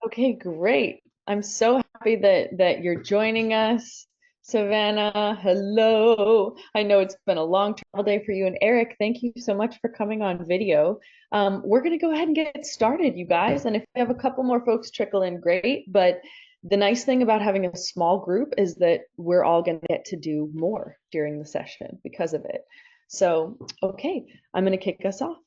Okay, great. I'm so happy that you're joining us. Savannah, hello. I know it's been a long travel day for you. And Eric, thank you so much for coming on video. We're going to go ahead and get started, you guys. And if we have a couple more folks trickle in, great. But the nice thing about having a small group is that we're all going to get to do more during the session because of it. So, okay, I'm going to kick us off.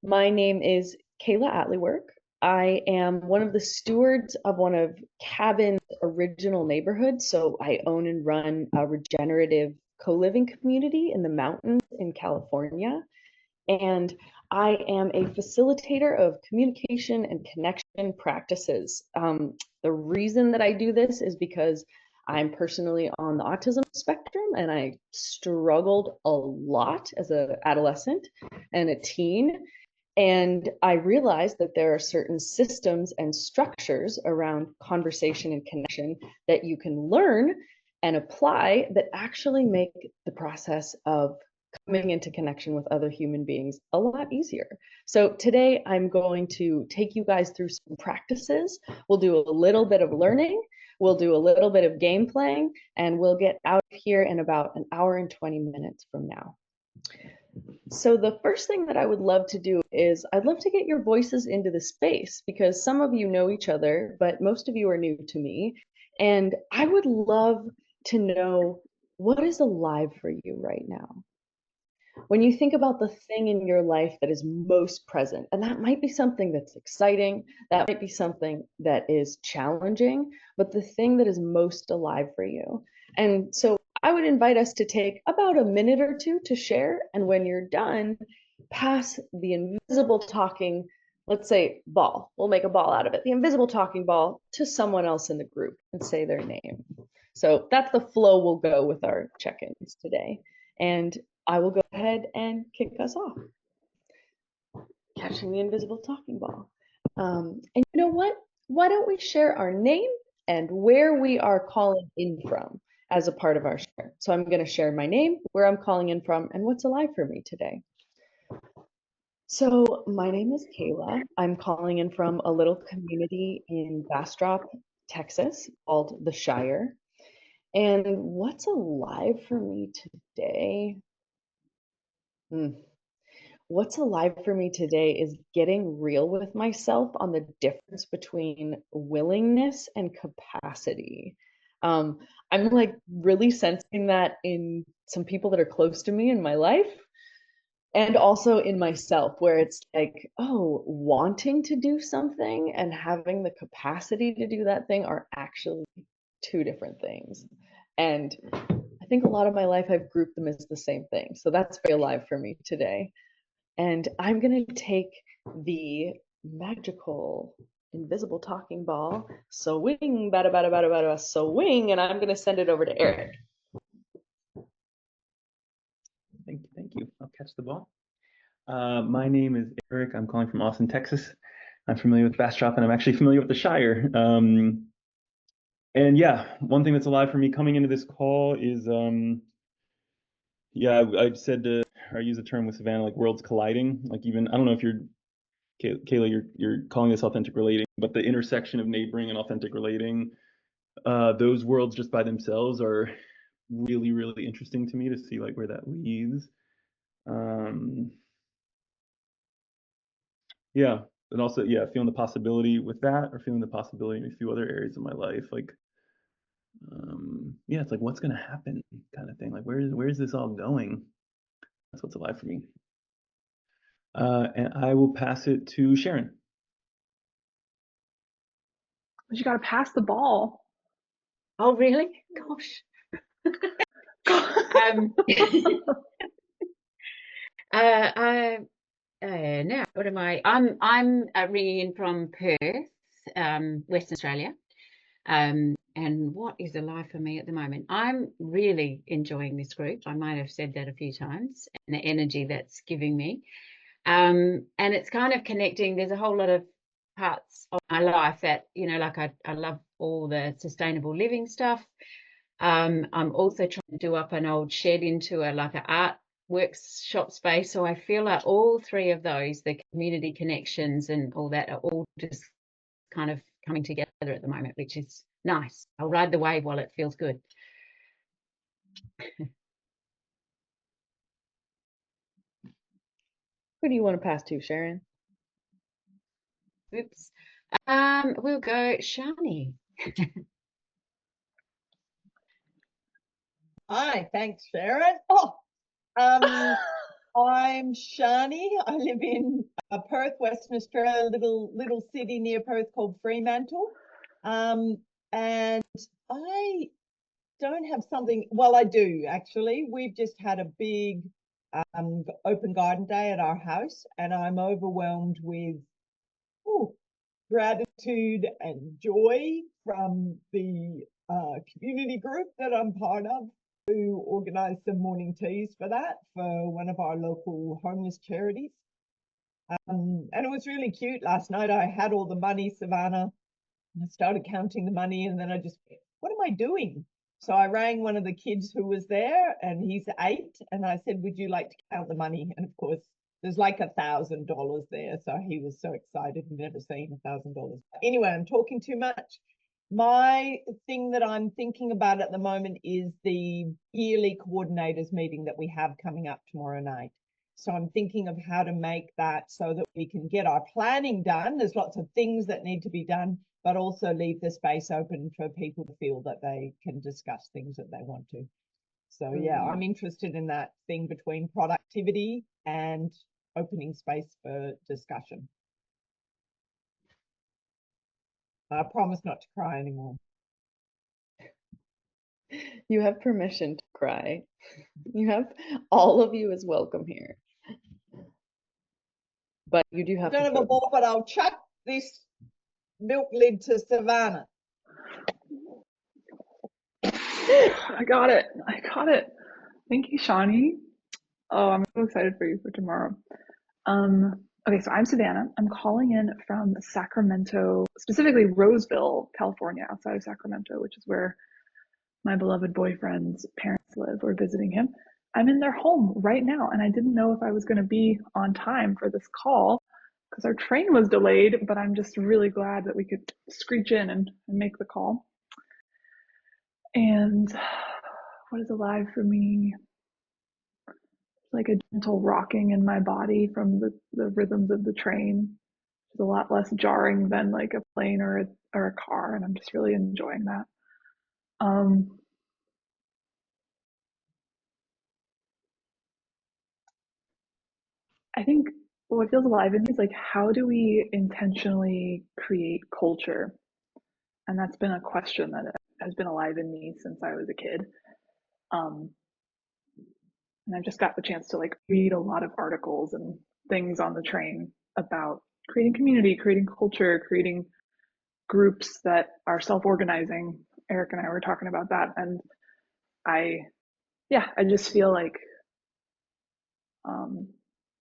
My name is Kayla Atlework. I am one of the stewards of one of Cabin's original neighborhoods. So I own and run a regenerative co-living community in the mountains in California. And I am a facilitator of communication and connection practices. The reason that I do this is because I'm personally on the autism spectrum and I struggled a lot as an adolescent and a teen. And I realized that there are certain systems and structures around conversation and connection that you can learn and apply that actually make the process of coming into connection with other human beings a lot easier. So today I'm going to take you guys through some practices. We'll do a little bit of learning, we'll do a little bit of game playing, and we'll get out of here in about an hour and 20 minutes from now. So the first thing that I would love to do is I'd love to get your voices into the space because some of you know each other, but most of you are new to me. And I would love to know what is alive for you right now. When you think about the thing in your life that is most present, and that might be something that's exciting, that might be something that is challenging, but the thing that is most alive for you. And so I would invite us to take about a minute or two to share. And when you're done, pass the invisible talking, let's say ball, we'll make a ball out of it, the invisible talking ball to someone else in the group and say their name. So that's the flow we'll go with our check-ins today. And I will go ahead and kick us off. Catching the invisible talking ball. And you know what? Why don't we share our name and where we are calling in from as a part of our share? So I'm going to share my name, where I'm calling in from, and what's alive for me today. So my name is Kayla. I'm calling in from a little community in Bastrop, Texas called the Shire. And what's alive for me today? What's alive for me today is getting real with myself on the difference between willingness and capacity. I'm like really sensing that in some people that are close to me in my life and also in myself, where it's like, oh, wanting to do something and having the capacity to do that thing are actually two different things. And I think a lot of my life I've grouped them as the same thing. So that's very alive for me today. And I'm going to take the magical invisible talking ball, swing, bada, bada, bada, bada, swing, and I'm going to send it over to Eric. Thank you. I'll catch the ball. My name is Eric. I'm calling from Austin, Texas. I'm familiar with Bastrop, and I'm actually familiar with the Shire. And yeah, one thing that's alive for me coming into this call is, yeah, I've said I use the term with Savannah, like worlds colliding. Like even, I don't know if you're, Kayla, you're calling this authentic relating, but the intersection of neighboring and authentic relating, those worlds just by themselves are really, really interesting to me to see like where that leads. Yeah, and also, yeah, feeling the possibility with that, or feeling the possibility in a few other areas of my life, like, yeah, it's like what's gonna happen, kind of thing. Like, where's this all going? That's what's alive for me. And I will pass it to Sharon. But you got to pass the ball. Oh, really? Gosh. Now, what am I? I'm ringing in from Perth, Western Australia. And what is alive for me at the moment? I'm really enjoying this group. I might have said that a few times, and the energy that's giving me. And it's kind of connecting. There's a whole lot of parts of my life that, like I love all the sustainable living stuff. I'm also trying to do up an old shed into an art workshop space. So I feel like all three of those, the community connections and all that, are all just kind of coming together at the moment, which is nice. I'll ride the wave while it feels good. Who do you want to pass to, Sharon? Oops. We'll go Shani. Hi, thanks, Sharon. I'm Shani. I live in Perth, Western Australia, little city near Perth called Fremantle. And I don't have something. Well, I do actually. We've just had a big open garden day at our house, and I'm overwhelmed with gratitude and joy from the community group that I'm part of, who organised some morning teas for one of our local homeless charities. And it was really cute. Last night I had all the money, Savannah, and I started counting the money, and then I just, what am I doing? So I rang one of the kids who was there, and he's 8, and I said, would you like to count the money? And of course, there's like $1,000 there. So he was so excited, he'd never seen $1,000. Anyway, I'm talking too much. My thing that I'm thinking about at the moment is the yearly coordinators meeting that we have coming up tomorrow night. So I'm thinking of how to make that so that we can get our planning done. There's lots of things that need to be done, but also leave the space open for people to feel that they can discuss things that they want to. So yeah, I'm interested in that thing between productivity and opening space for discussion. I promise not to cry anymore. You have permission to cry. You have, all of you is welcome here. But you do have I don't to have a ball, but I'll chuck this milk lid to Savannah. I got it. I got it. Thank you, Shani. Oh, I'm so excited for you for tomorrow. Okay, so I'm Savannah. I'm calling in from Sacramento, specifically Roseville, California, outside of Sacramento, which is where my beloved boyfriend's parents live. We're visiting him. I'm in their home right now, and I didn't know if I was going to be on time for this call because our train was delayed, but I'm just really glad that we could screech in and make the call. And what is alive for me? Like a gentle rocking in my body from the rhythms of the train. It's a lot less jarring than like a plane or a car, and I'm just really enjoying that. I think what feels alive in me is like, how do we intentionally create culture? And that's been a question that has been alive in me since I was a kid. And I just got the chance to like read a lot of articles and things on the train about creating community, creating culture, creating groups that are self-organizing. Eric and I were talking about that, and I just feel like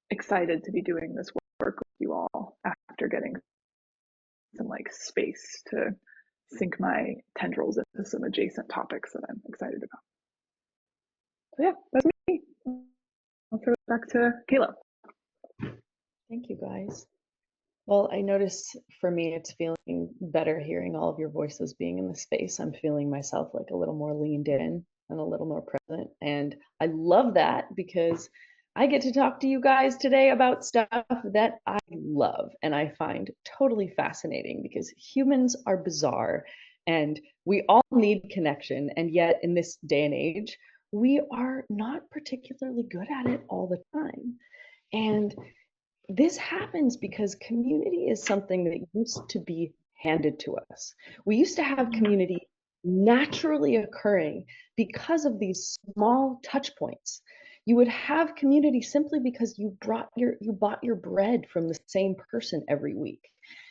excited to be doing this work with you all after getting some like space to sink my tendrils into some adjacent topics that I'm excited about. So yeah, that's me. I'll throw it back to Kayla. Thank you, guys. Well, I notice for me, it's feeling better hearing all of your voices being in the space. I'm feeling myself like a little more leaned in and a little more present. And I love that because I get to talk to you guys today about stuff that I love and I find totally fascinating because humans are bizarre and we all need connection. And yet, in this day and age, we are not particularly good at it all the time. And this happens because community is something that used to be handed to us. We used to have community naturally occurring because of these small touch points. You would have community simply because you bought your bread from the same person every week.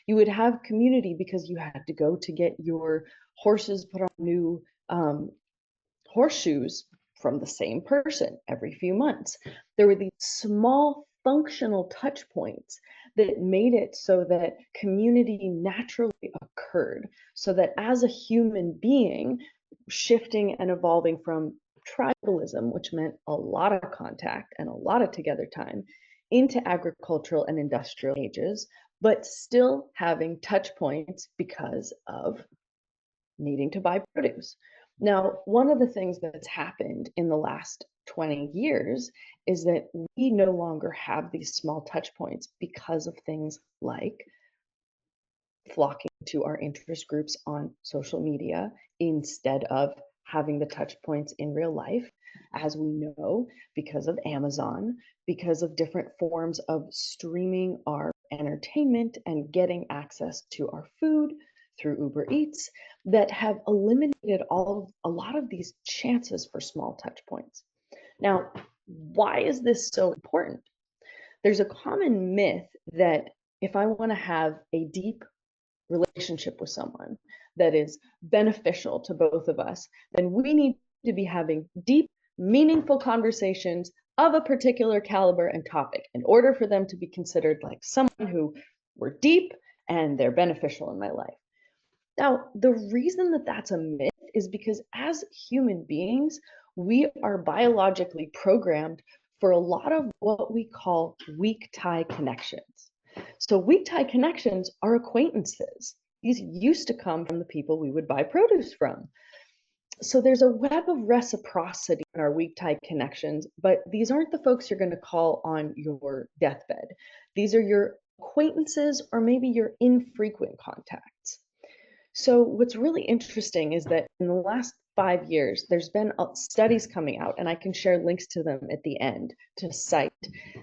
You would have community because you had to go to get your horses put on new horseshoes from the same person every few months. There were these small functional touch points that made it so that community naturally occurred, so that as a human being, shifting and evolving from tribalism, which meant a lot of contact and a lot of together time, into agricultural and industrial ages, but still having touch points because of needing to buy produce. Now, one of the things that's happened in the last 20 years is that we no longer have these small touch points because of things like flocking to our interest groups on social media instead of having the touch points in real life, as we know, because of Amazon, because of different forms of streaming our entertainment and getting access to our food through Uber Eats, that have eliminated a lot of these chances for small touch points. Now, why is this so important? There's a common myth that if I want to have a deep relationship with someone that is beneficial to both of us, then we need to be having deep, meaningful conversations of a particular caliber and topic in order for them to be considered like someone who were deep and they're beneficial in my life. Now, the reason that that's a myth is because as human beings, we are biologically programmed for a lot of what we call weak tie connections. So weak tie connections are acquaintances. These used to come from the people we would buy produce from. So there's a web of reciprocity in our weak tie connections, but these aren't the folks you're going to call on your deathbed. These are your acquaintances or maybe your infrequent contacts. So what's really interesting is that in the last 5 years, there's been studies coming out, and I can share links to them at the end to cite,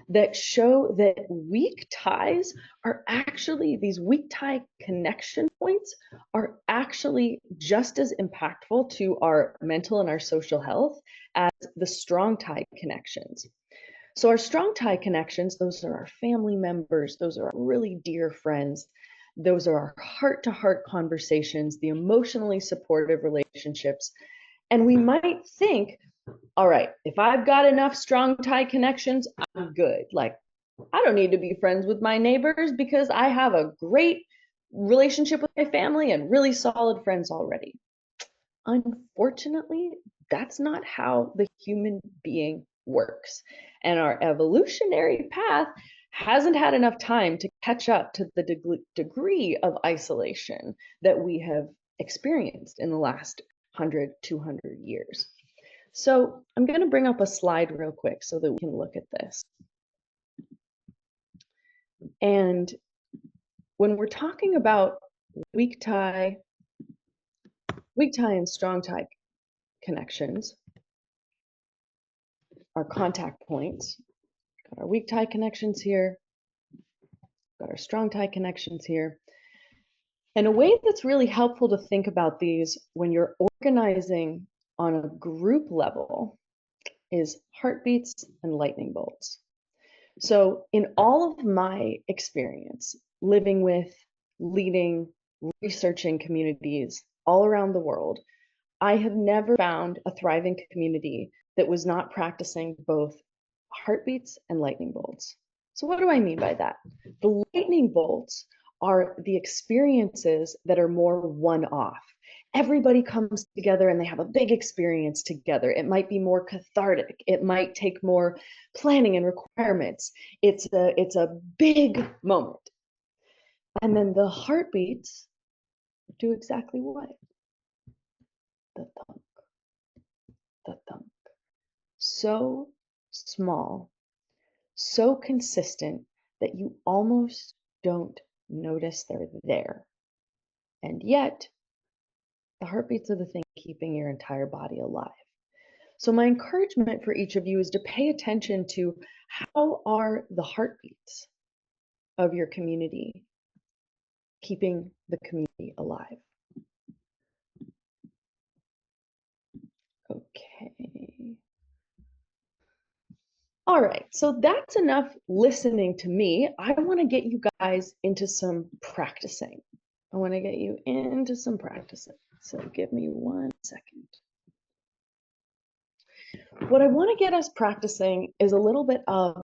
that show that weak ties are actually, these weak tie connection points are actually just as impactful to our mental and our social health as the strong tie connections. So our strong tie connections, those are our family members, those are our really dear friends. Those are our heart-to-heart conversations, the emotionally supportive relationships. And we might think, all right, if I've got enough strong tie connections, I'm good. Like, I don't need to be friends with my neighbors because I have a great relationship with my family and really solid friends already. Unfortunately, that's not how the human being works. And our evolutionary path hasn't had enough time to catch up to the degree of isolation that we have experienced in the last 100, 200 years. So I'm going to bring up a slide real quick so that we can look at this. And when we're talking about weak tie and strong tie connections, our contact points, got our weak tie connections here, got our strong tie connections here. And a way that's really helpful to think about these when you're organizing on a group level is heartbeats and lightning bolts. So in all of my experience living with, leading, researching communities all around the world, I have never found a thriving community that was not practicing both heartbeats and lightning bolts. So what do I mean by that? The lightning bolts are the experiences that are more one-off. Everybody comes together and they have a big experience together. It might be more cathartic. It might take more planning and requirements. It's a big moment. And then the heartbeats do exactly what? The thunk, the thunk. So small, so consistent that you almost don't notice they're there. And yet, the heartbeats are the thing keeping your entire body alive. So my encouragement for each of you is to pay attention to how are the heartbeats of your community keeping the community alive. Okay. All right, so that's enough listening to me. I want to get you guys into some practicing. I want to get you into some practicing. So give me 1 second. What I want to get us practicing is a little bit of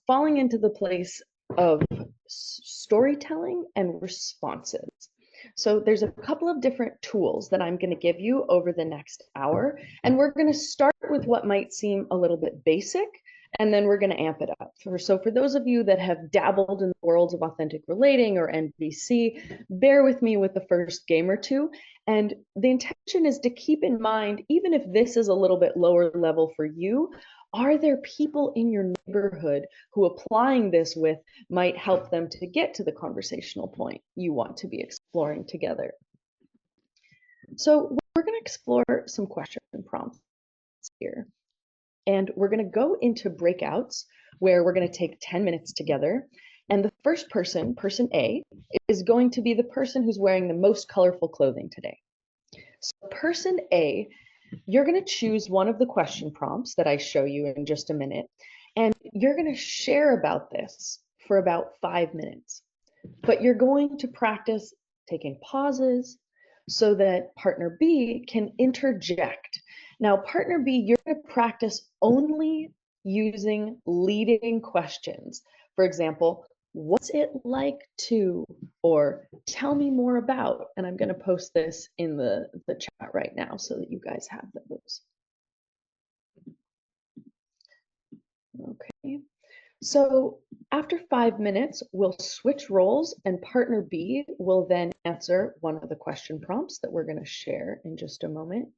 falling into the place of storytelling and responses. So there's a couple of different tools that I'm going to give you over the next hour, and we're going to start with what might seem a little bit basic, and then we're going to amp it up. So for those of you that have dabbled in the worlds of authentic relating or NVC, bear with me with the first game or two. And the intention is to keep in mind, even if this is a little bit lower level for you, are there people in your neighborhood who applying this with might help them to get to the conversational point you want to be exploring together? So we're going to explore some question prompts here. And we're going to go into breakouts where we're going to take 10 minutes together. And the first person, person A, is going to be the person who's wearing the most colorful clothing today. So person A, you're going to choose one of the question prompts that I show you in just a minute, and you're going to share about this for about 5 minutes. But you're going to practice taking pauses so that partner B can interject. Now, partner B, you're going to practice only using leading questions. For example, what's it like to, or tell me more about, and I'm going to post this in the chat right now so that you guys have those. Okay. So after 5 minutes, we'll switch roles and partner B will then answer one of the question prompts that we're going to share in just a moment.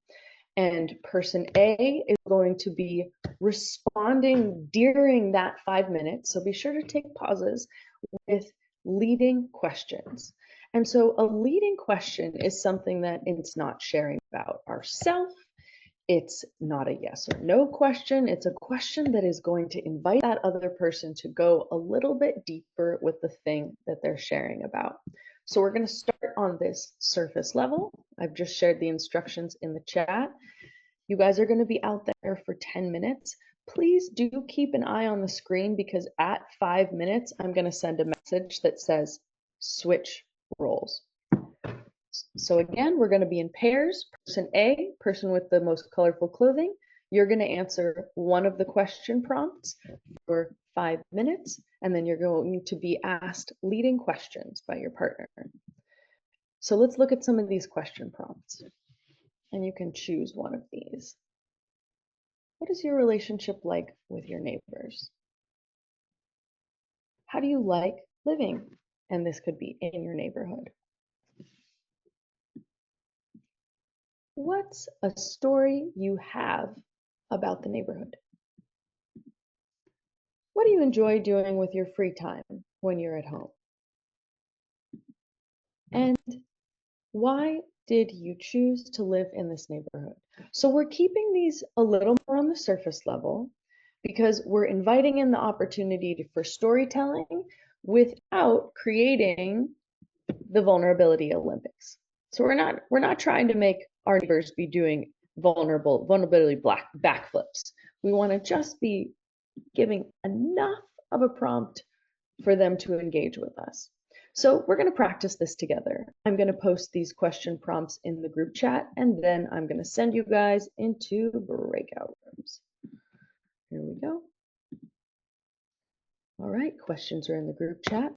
And person A is going to be responding during that 5 minutes. So be sure to take pauses with leading questions. And so a leading question is something that it's not sharing about ourselves. It's not a yes or no question. It's a question that is going to invite that other person to go a little bit deeper with the thing that they're sharing about. So we're going to start on this surface level. I've just shared the instructions in the chat. You guys are going to be out there for 10 minutes. Please do keep an eye on the screen because at 5 minutes, I'm going to send a message that says switch roles. So again, we're going to be in pairs. Person A, person with the most colorful clothing, you're going to answer one of the question prompts for 5 minutes, and then you're going to be asked leading questions by your partner. So let's look at some of these question prompts, and you can choose one of these. What is your relationship like with your neighbors? How do you like living? And this could be in your neighborhood. What's a story you have about the neighborhood? What do you enjoy doing with your free time when you're at home? And why did you choose to live in this neighborhood? So we're keeping these a little more on the surface level because we're inviting in the opportunity for storytelling without creating the vulnerability Olympics. So we're not trying to make our neighbors be doing vulnerability backflips. We want to just be giving enough of a prompt for them to engage with us. So we're going to practice this together. I'm going to post these question prompts in the group chat, and then I'm going to send you guys into breakout rooms. Here we go. All right, questions are in the group chat,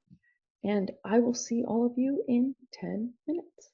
and I will see all of you in 10 minutes.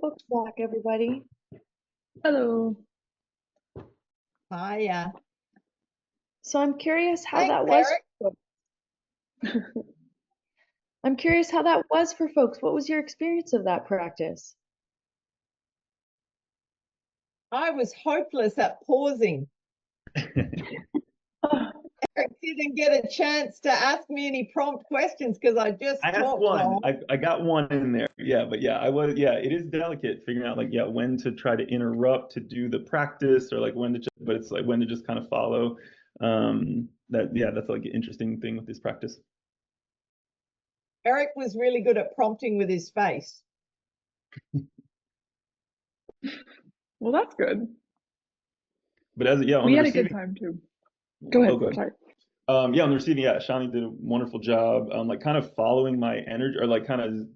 Welcome back, everybody. Hello. Hiya. So I'm curious how Thanks, that was. Eric. I'm curious how that was for folks. What was your experience of that practice? I was hopeless at pausing. Oh, Eric didn't get a chance to ask me any prompt questions because I just I asked talked the one. whole. I got one in there. Yeah, but yeah, it is delicate figuring out like, yeah, when to try to interrupt to do the practice or like when to, but it's like when to just kind of follow. That's like an interesting thing with this practice. Eric was really good at prompting with his face. well, that's good. But on We the had a receiving, good time too. Go ahead. oh, go ahead. Sorry. On the receiving, yeah, Shani did a wonderful job. Like kind of following my energy or like kind of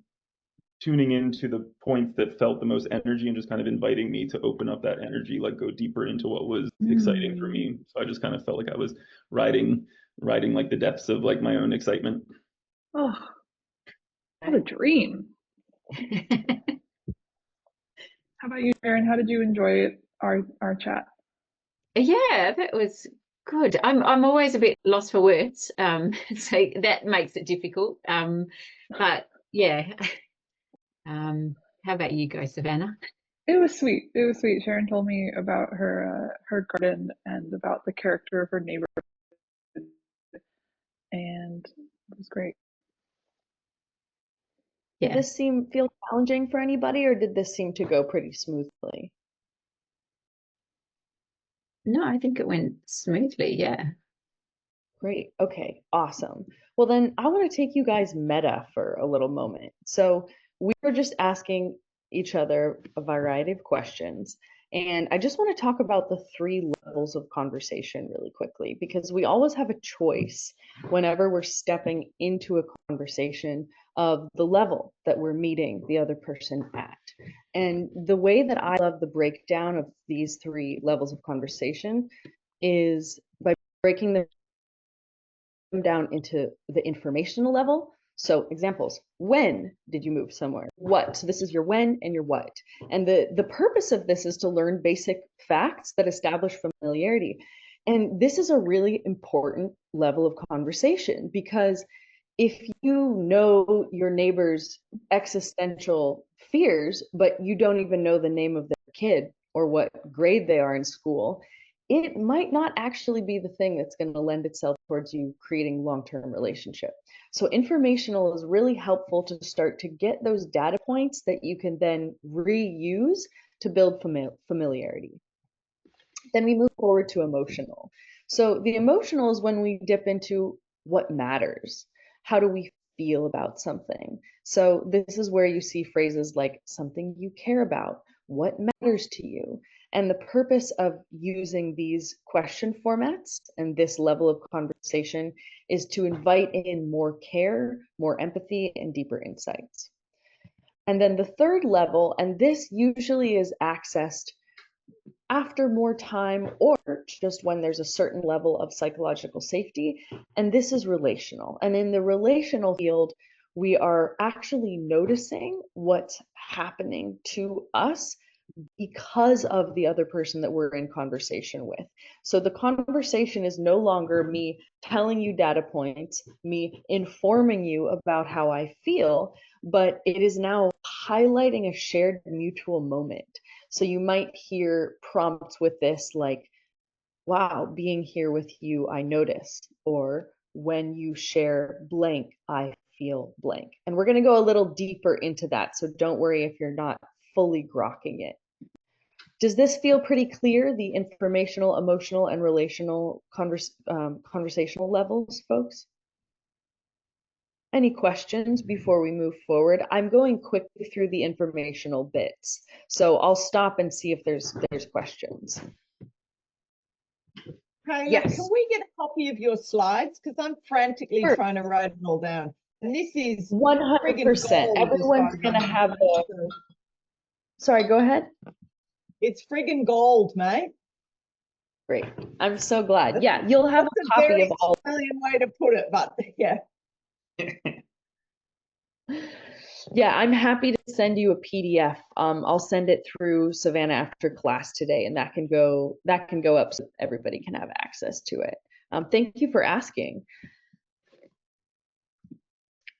tuning into the points that felt the most energy and just kind of inviting me to open up that energy, like go deeper into what was exciting for me. So I just kind of felt like I was riding like the depths of like my own excitement. Oh, what a dream. How about you, Erin? How did you enjoy our chat? Yeah, that was good. I'm always a bit lost for words, so that makes it difficult. But yeah. How about you go, Savannah? It was sweet. It was sweet. Sharon told me about her garden and about the character of her neighbor, and it was great. Did Yeah. this feel challenging for anybody, or did this seem to go pretty smoothly? No, I think it went smoothly. Yeah. Great. Okay, awesome. Well, then I want to take you guys meta for a little moment. So we were just asking each other a variety of questions. And I just want to talk about the three levels of conversation really quickly, because we always have a choice whenever we're stepping into a conversation of the level that we're meeting the other person at. And the way that I love the breakdown of these three levels of conversation is by breaking them down into the informational level. So examples, when did you move somewhere? What? So this is your when and your what. And the purpose of this is to learn basic facts that establish familiarity. And this is a really important level of conversation because if you know your neighbor's existential fears, but you don't even know the name of their kid or what grade they are in school, it might not actually be the thing that's going to lend itself towards you creating long-term relationship. So informational is really helpful to start to get those data points that you can then reuse to build familiarity. Then we move forward to emotional. So the emotional is when we dip into what matters. How do we feel about something? So this is where you see phrases like something you care about, what matters to you. And the purpose of using these question formats and this level of conversation is to invite in more care, more empathy, and deeper insights. And then the third level, and this usually is accessed after more time or just when there's a certain level of psychological safety, and this is relational. And in the relational field, we are actually noticing what's happening to us because of the other person that we're in conversation with. So the conversation is no longer me telling you data points, me informing you about how I feel, but it is now highlighting a shared mutual moment. So you might hear prompts with this like, wow, being here with you, I notice, or when you share blank, I feel blank. And we're going to go a little deeper into that. So don't worry if you're not fully grokking it. Does this feel pretty clear, the informational, emotional, and relational conversational levels, folks? Any questions before we move forward? I'm going quickly through the informational bits, so I'll stop and see if there's questions. Kayla, Yes. can we get a copy of your slides? Because I'm frantically Sure. trying to write it all down. And this is 100%. Everyone's going to have a... Sorry, go ahead. It's friggin' gold, mate. Great. I'm so glad. Yeah, you'll have a copy of all. Australian way to put it, but yeah. Yeah, I'm happy to send you a PDF. I'll send it through Savannah after class today, and that can go up so everybody can have access to it. Thank you for asking.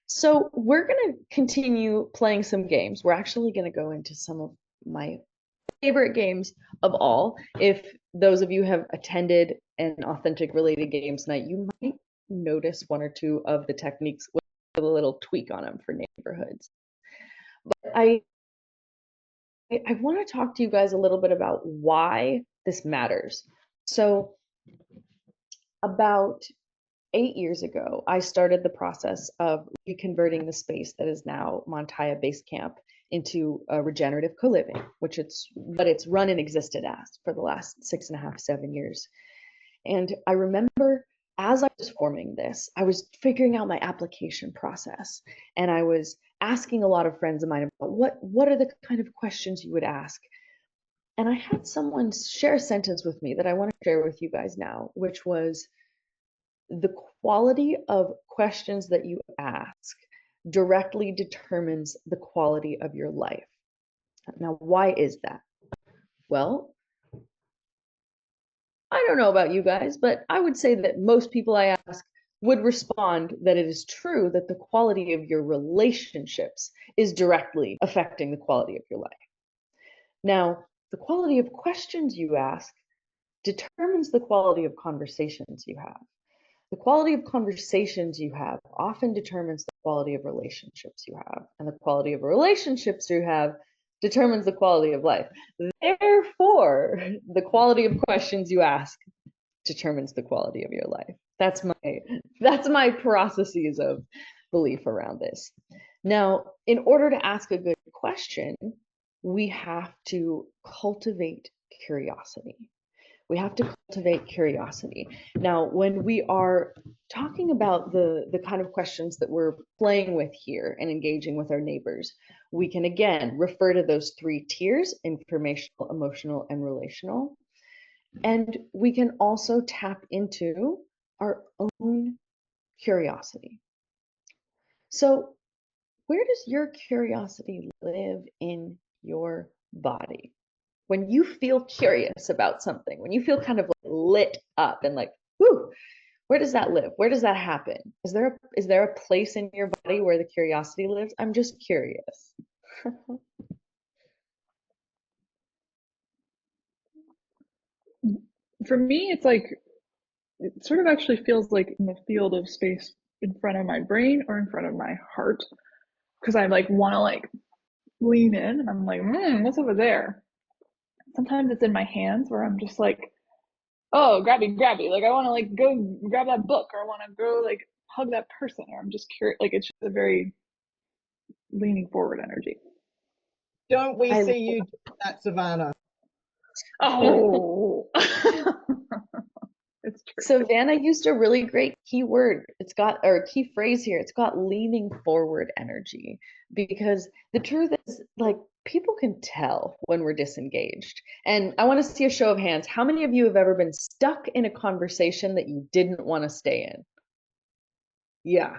So we're going to continue playing some games. We're actually going to go into some of my favorite games of all. If those of you have attended an authentic related games night, you might notice one or two of the techniques with a little tweak on them for neighborhoods. But I want to talk to you guys a little bit about why this matters. So about 8 years ago, I started the process of reconverting the space that is now Montaya Base Camp into a regenerative co-living, which it's what it's run and existed as for the last 6.5, 7 years. And I remember as I was forming this, I was figuring out my application process, and I was asking a lot of friends of mine about what are the kind of questions you would ask. And I had someone share a sentence with me that I want to share with you guys now, which was, the quality of questions that you ask directly determines the quality of your life. Now, why is that? Well, I don't know about you guys, but I would say that most people I ask would respond that it is true that the quality of your relationships is directly affecting the quality of your life. Now, the quality of questions you ask determines the quality of conversations you have. The quality of conversations you have often determines the quality of relationships you have, and the quality of relationships you have determines the quality of life. Therefore, the quality of questions you ask determines the quality of your life. That's my processes of belief around this. Now, in order to ask a good question, we have to cultivate curiosity. We have to cultivate curiosity. Now, when we are talking about the kind of questions that we're playing with here and engaging with our neighbors, we can again refer to those three tiers: informational, emotional, and relational. And we can also tap into our own curiosity. So, where does your curiosity live in your body? When you feel curious about something, when you feel kind of like lit up and like, whoo, where does that live? Where does that happen? Is there a place in your body where the curiosity lives? I'm just curious. For me, it's like, it sort of actually feels like in the field of space in front of my brain or in front of my heart, because I like want to like lean in and I'm like, what's over there? Sometimes it's in my hands where I'm just like, oh, grabby, grabby. Like I want to like go grab that book, or I want to go like hug that person, or I'm just curious. Like it's just a very leaning forward energy. Don't we I see you do that, Savannah? Oh, it's true. Savannah used a really great key word. It's got, or key phrase here. It's got leaning forward energy, because the truth is, like, people can tell when we're disengaged. And I want to see a show of hands. How many of you have ever been stuck in a conversation that you didn't want to stay in? Yeah.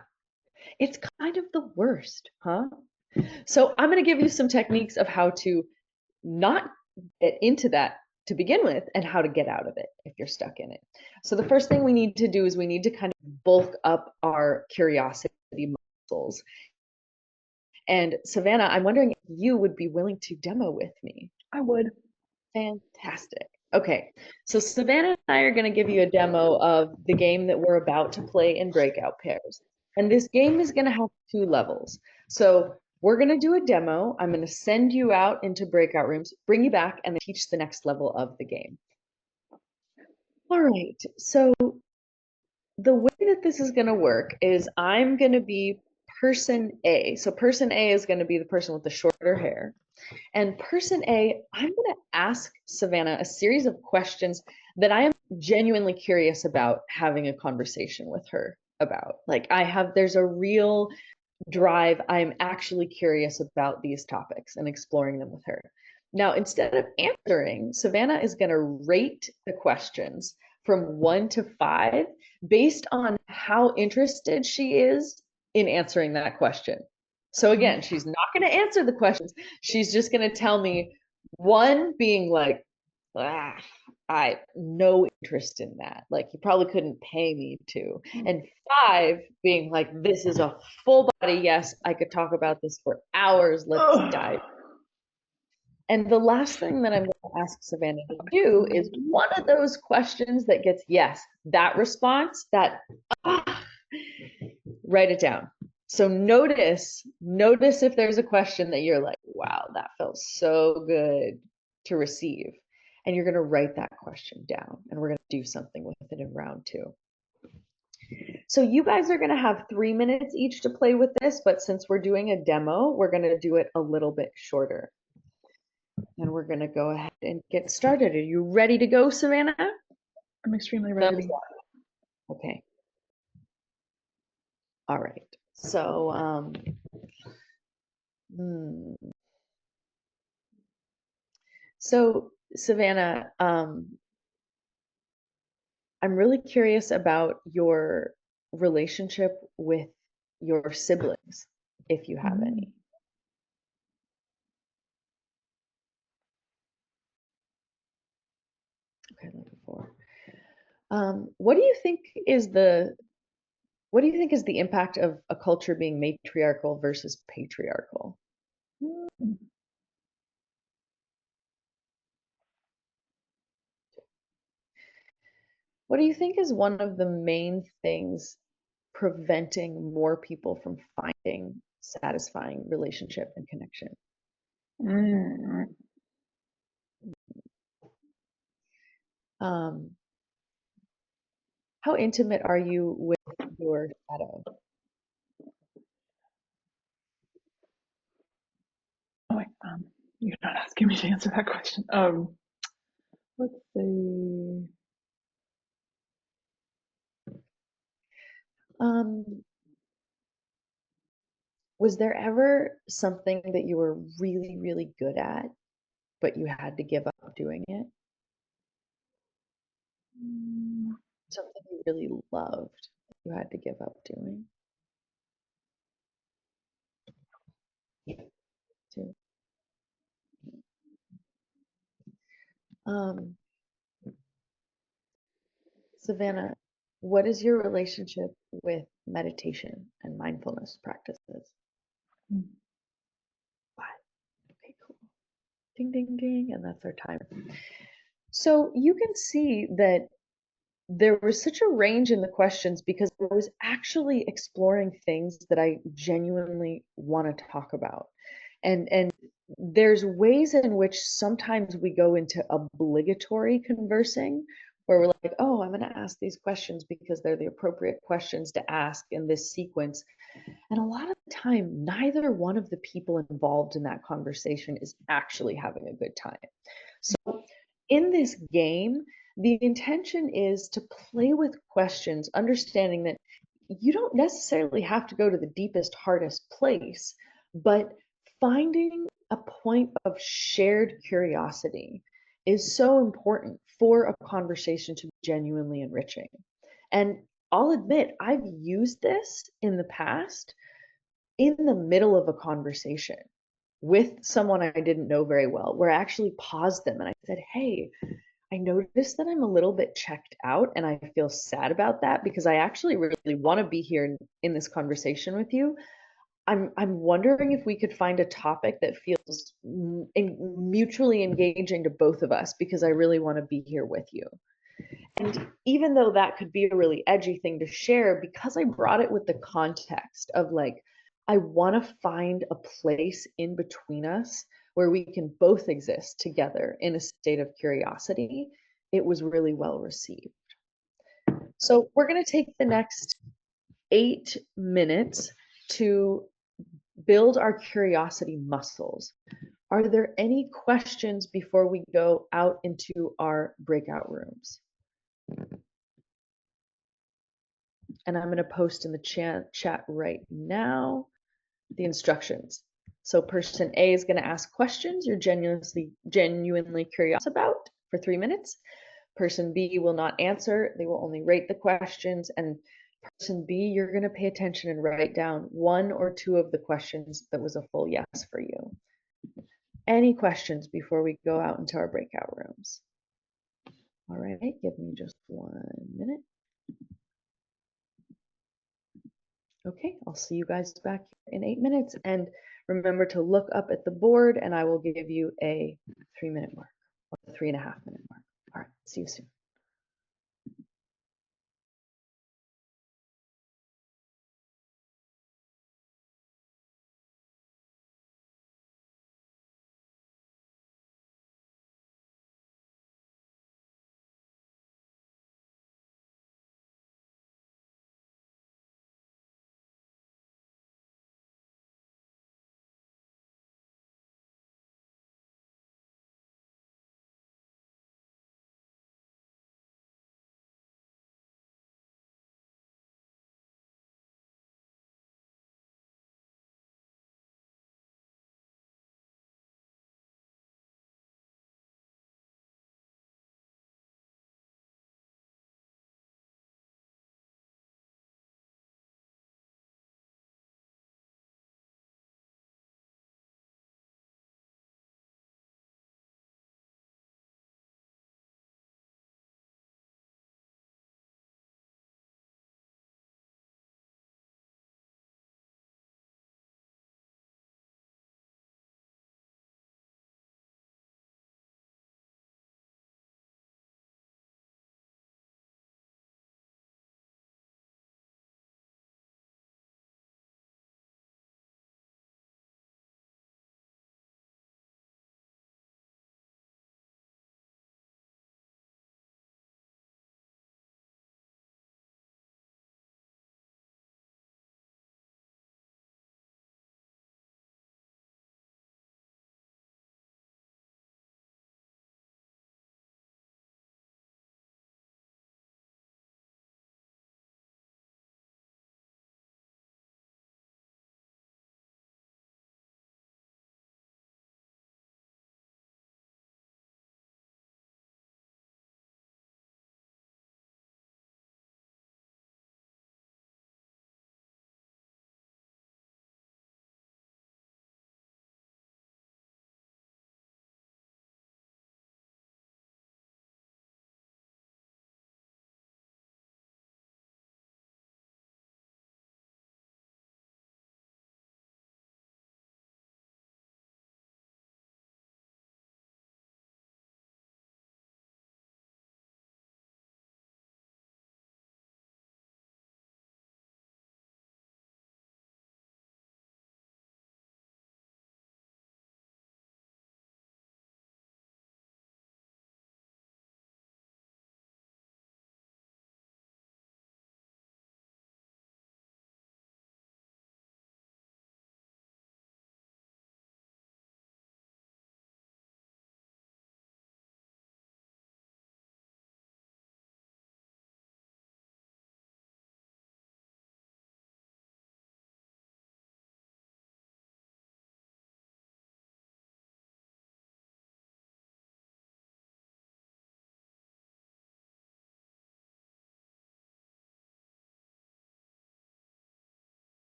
It's kind of the worst, huh? So I'm going to give you some techniques of how to not get into that to begin with, and how to get out of it if you're stuck in it. So the first thing we need to do is we need to kind of bulk up our curiosity muscles. And Savannah, I'm wondering if you would be willing to demo with me. I would. Fantastic. Okay, so Savannah and I are going to give you a demo of the game that we're about to play in breakout pairs. And this game is going to have 2 levels. So we're going to do a demo. I'm going to send you out into breakout rooms, bring you back, and then teach the next level of the game. All right, so the way that this is going to work is I'm going to be person A. So person A is going to be the person with the shorter hair. And person A, I'm going to ask Savannah a series of questions that I am genuinely curious about having a conversation with her about. Like, there's a real drive. I'm actually curious about these topics and exploring them with her. Now, instead of answering, Savannah is going to rate the questions from 1 to 5 based on how interested she is in answering that question. So again, she's not going to answer the questions. She's just going to tell me, one, being like, ah, I no interest in that. Like, you probably couldn't pay me to. And 5, being like, this is a full body yes. I could talk about this for hours. Let's dive. And the last thing that I'm going to ask Savannah to do is one of those questions that gets yes, that response, that write it down. So notice if there's a question that you're like, wow, that felt so good to receive. And you're going to write that question down, and we're going to do something with it in round 2. So you guys are going to have 3 minutes each to play with this, but since we're doing a demo, we're going to do it a little bit shorter. And we're going to go ahead and get started. Are you ready to go, Savannah? I'm extremely ready. Okay. All right. So, so Savannah, I'm really curious about your relationship with your siblings, if you have any. Okay, looking for. What do you think is the impact of a culture being matriarchal versus patriarchal? What do you think is one of the main things preventing more people from finding satisfying relationship and connection? How intimate are you with your shadow? Oh wait, you're not asking me to answer that question. Let's see. Was there ever something that you were really, really good at, but you had to give up doing it? Something you really loved, you had to give up doing? Too. Savannah, what is your relationship with meditation and mindfulness practices? Okay, cool. Ding, ding, ding, and that's our timer. So you can see that there was such a range in the questions because I was actually exploring things that I genuinely want to talk about. And there's ways in which sometimes we go into obligatory conversing where we're like, oh, I'm going to ask these questions because they're the appropriate questions to ask in this sequence. And a lot of the time, neither one of the people involved in that conversation is actually having a good time. So in this game, the intention is to play with questions, understanding that you don't necessarily have to go to the deepest, hardest place, but finding a point of shared curiosity is so important for a conversation to be genuinely enriching. And I'll admit, I've used this in the past in the middle of a conversation with someone I didn't know very well, where I actually paused them and I said, hey, I noticed that I'm a little bit checked out and I feel sad about that because I actually really want to be here in this conversation with you. I'm wondering if we could find a topic that feels mutually engaging to both of us because I really want to be here with you. And even though that could be a really edgy thing to share, because I brought it with the context of like, I want to find a place in between us where we can both exist together in a state of curiosity, it was really well received. So we're going to take the next 8 minutes to build our curiosity muscles. Are there any questions before we go out into our breakout rooms? And I'm going to post in the chat right now the instructions. So person A is going to ask questions you're genuinely curious about for 3 minutes. Person B will not answer. They will only rate the questions. And Person B, you're going to pay attention and write down 1 or 2 of the questions that was a full yes for you. Any questions before we go out into our breakout rooms? All right, give me just 1 minute. Okay, I'll see you guys back in 8 minutes. And remember to look up at the board and I will give you a 3-minute mark, or 3.5-minute mark. All right, see you soon.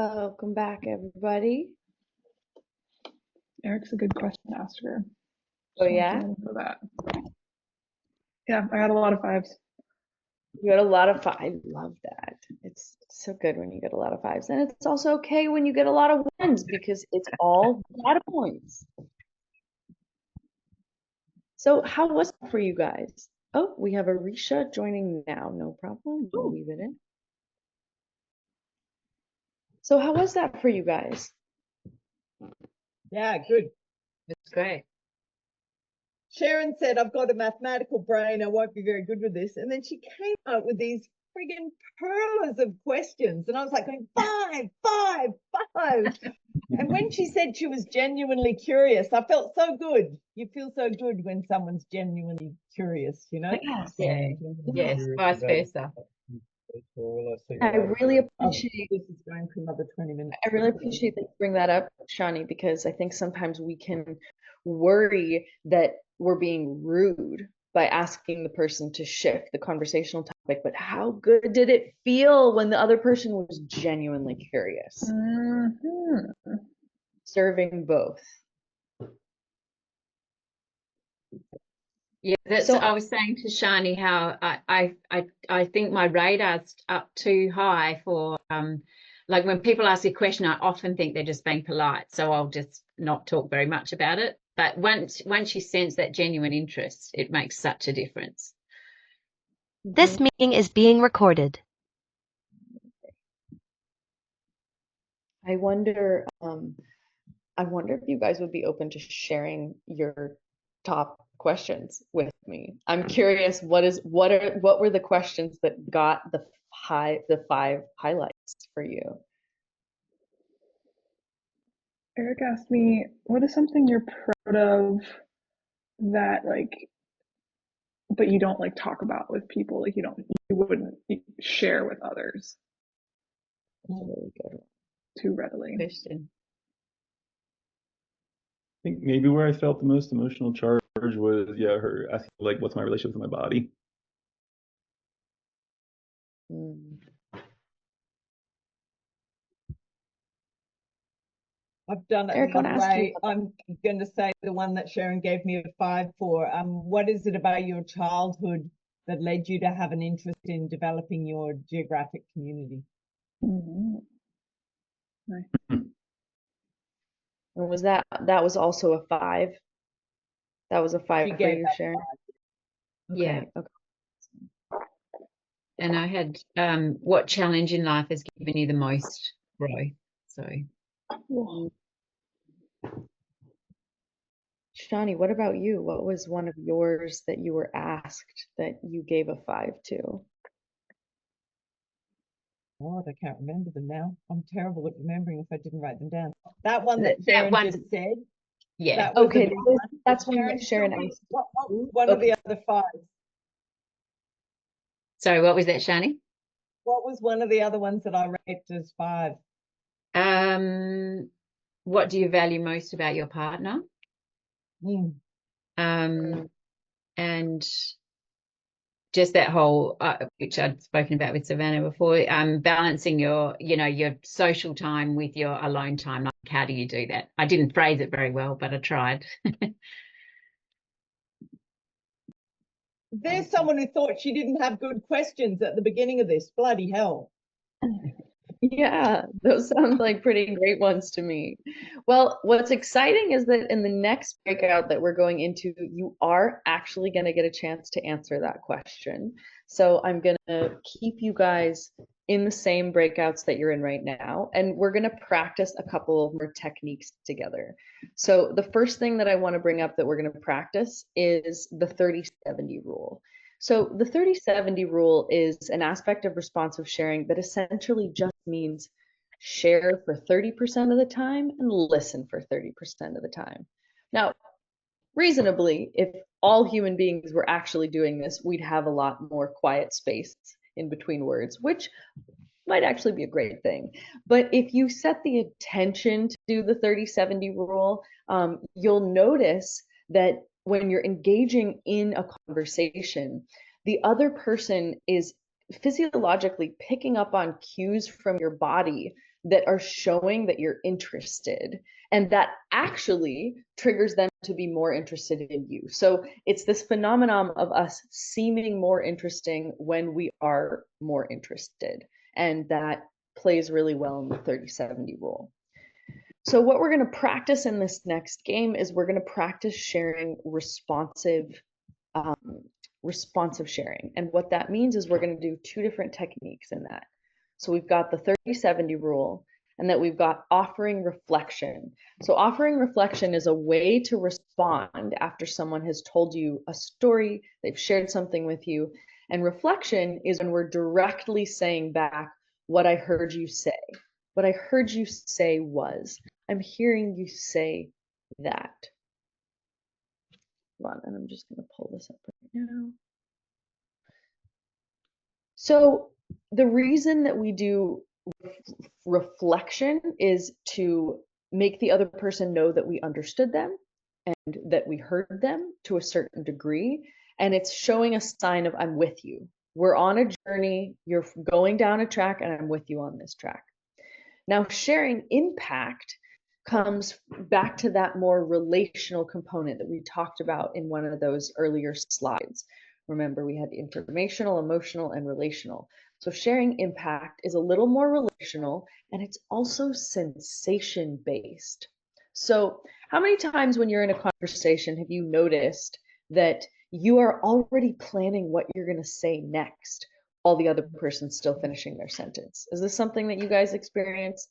Welcome back, everybody. Eric's a good question asker. Oh, yeah? For that. Yeah, I had a lot of 5s. You got a lot of 5. I love that. It's so good when you get a lot of 5s. And it's also okay when you get a lot of 1s because it's all data points. So how was it for you guys? Oh, we have Arisha joining now. No problem. We'll leave it in. So how was that for you guys? Yeah, good. It's great. Sharon said, I've got a mathematical brain. I won't be very good with this. And then she came up with these friggin' pearlers of questions. And I was like going, 5, 5, 5. And when she said she was genuinely curious, I felt so good. You feel so good when someone's genuinely curious, you know? Yes. Yeah. Yes, vice versa. I really appreciate This is going for another 20 minutes. I really appreciate that you bring that up, Shani, because I think sometimes we can worry that we're being rude by asking the person to shift the conversational topic. But how good did it feel when the other person was genuinely curious? Mm-hmm. Serving both. Yeah, that's. So I was saying to Shani how I think my radar's up too high for like when people ask a question, I often think they're just being polite, so I'll just not talk very much about it. But once you sense that genuine interest, it makes such a difference. This meeting is being recorded. I wonder if you guys would be open to sharing your top questions with me. I'm curious what were the questions that got the 5 highlights for you? Eric asked me, what is something you're proud of that but you don't talk about with people, you wouldn't share with others That's a really good one. too readily. Question. I think maybe where I felt the most emotional charge was, her asking, like, what's my relationship with my body? I've done it Eric, the other way. you. I'm going to say the one that Sharon gave me a 5 for. What is it about your childhood that led you to have an interest in developing your geographic community? Mm-hmm. Nice. And was that was also a 5? That was a 5 for you, Sharon? Okay. Yeah. Okay. And I had what challenge in life has given you the most growth? So Shani, what about you? What was one of yours that you were asked that you gave a 5 to? God, I can't remember them now. I'm terrible at remembering if I didn't write them down. That one that Sharon one, just said. Yeah. That was okay, that's one that Sharon asked. What one of the other 5s? Sorry, what was that, Shani? What was one of the other ones that I rated as 5? What do you value most about your partner? And just that whole, which I'd spoken about with Savannah before, balancing your social time with your alone time. Like, how do you do that? I didn't phrase it very well, but I tried. There's someone who thought she didn't have good questions at the beginning of this. Bloody hell. Yeah, those sound like pretty great ones to me. Well, what's exciting is that in the next breakout that we're going into, you are actually going to get a chance to answer that question. So I'm going to keep you guys in the same breakouts that you're in right now, and we're going to practice a couple of more techniques together. So the first thing that I want to bring up that we're going to practice is the 30-70 rule. So the 30-70 rule is an aspect of responsive sharing that essentially just means share for 30% of the time and listen for 30% of the time. Now, reasonably, if all human beings were actually doing this, we'd have a lot more quiet space in between words, which might actually be a great thing. But if you set the intention to do the 30-70 rule, you'll notice that when you're engaging in a conversation, the other person is physiologically picking up on cues from your body that are showing that you're interested, and that actually triggers them to be more interested in you. So it's this phenomenon of us seeming more interesting when we are more interested, and that plays really well in the 30-70 rule. So what we're going to practice in this next game is we're going to practice sharing um, responsive sharing. And what that means is we're going to do two different techniques in that. So we've got the 30-70 rule, and that we've got offering reflection. So offering reflection is a way to respond after someone has told you a story, they've shared something with you. And reflection is when we're directly saying back what I heard you say. What I heard you say was, I'm hearing you say that. Hold on, and I'm just going to pull this up right now. So the reason that we do reflection is to make the other person know that we understood them and that we heard them to a certain degree. And it's showing a sign of, I'm with you. We're on a journey. You're going down a track, and I'm with you on this track. Now, sharing impact comes back to that more relational component that we talked about in one of those earlier slides. Remember, we had informational, emotional, and relational. So sharing impact is a little more relational, and it's also sensation-based. So how many times when you're in a conversation have you noticed that you are already planning what you're going to say next while the other person's still finishing their sentence? Is this something that you guys experience?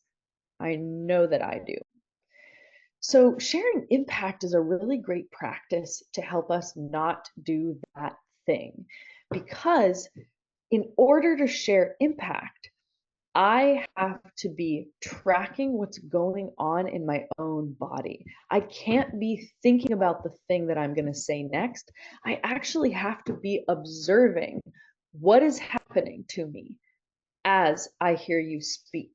I know that I do. So sharing impact is a really great practice to help us not do that thing. Because in order to share impact, I have to be tracking what's going on in my own body. I can't be thinking about the thing that I'm going to say next. I actually have to be observing what is happening to me as I hear you speak.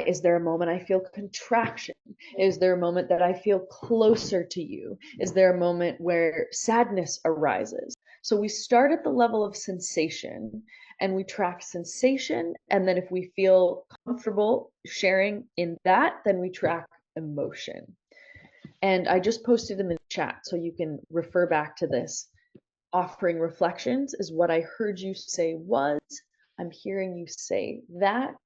Is there a moment I feel contraction? Is there a moment that I feel closer to you? Is there a moment where sadness arises? So we start at the level of sensation, and we track sensation. And then if we feel comfortable sharing in that, then we track emotion. And I just posted in the chat so you can refer back to this. Offering reflections is what I heard you say was, I'm hearing you say that.